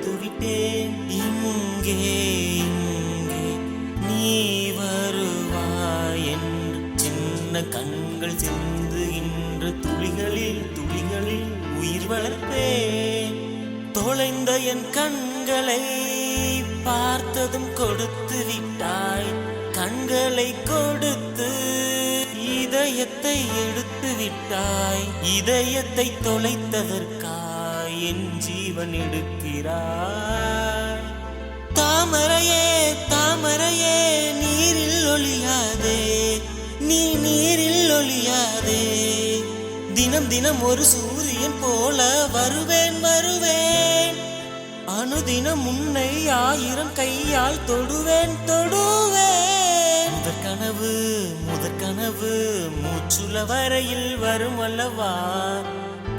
கொடுத்து விட்டேன். இங்கே இங்கே நீ வருவாய் என்று சின்ன கண்கள் சிந்துகின்ற துளிகளில் துளிகளில் உயிர் வளர்ப்பேன். தொலைந்த என் கண்களை பார்த்ததும் கொடுத்து விட்டாய். கண்களை கொடுத்து இதயத்தை எடுத்து விட்டாய். இதயத்தை தொலைத்ததற்காய் என் ஜீவன் எடுக்கிறாய். தாமரையே தாமரையே நீரில் ஒளியாதே, நீ நீரில் ஒளியாதே. தினம் தினம் ஒரு சூரியன் போல வருவேன் வருவேன். அனுதினம் உன்னை 1000 கையால் தொடுவேன் தொடுவேன். முதற்கனவு மூச்சுல வரையில் வரும் அல்லவா.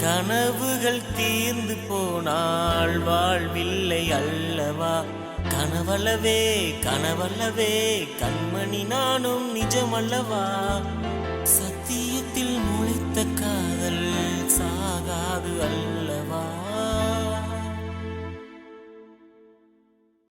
கனவுகள் தீர்ந்து போனால் வாழ்வில்லை அல்லவா. கனவல்லவே கனவல்லவே கண்மணி நானும் நிஜமல்லவா. சத்தியத்தில் முளைத்த காதல் சாகாது அல்ல.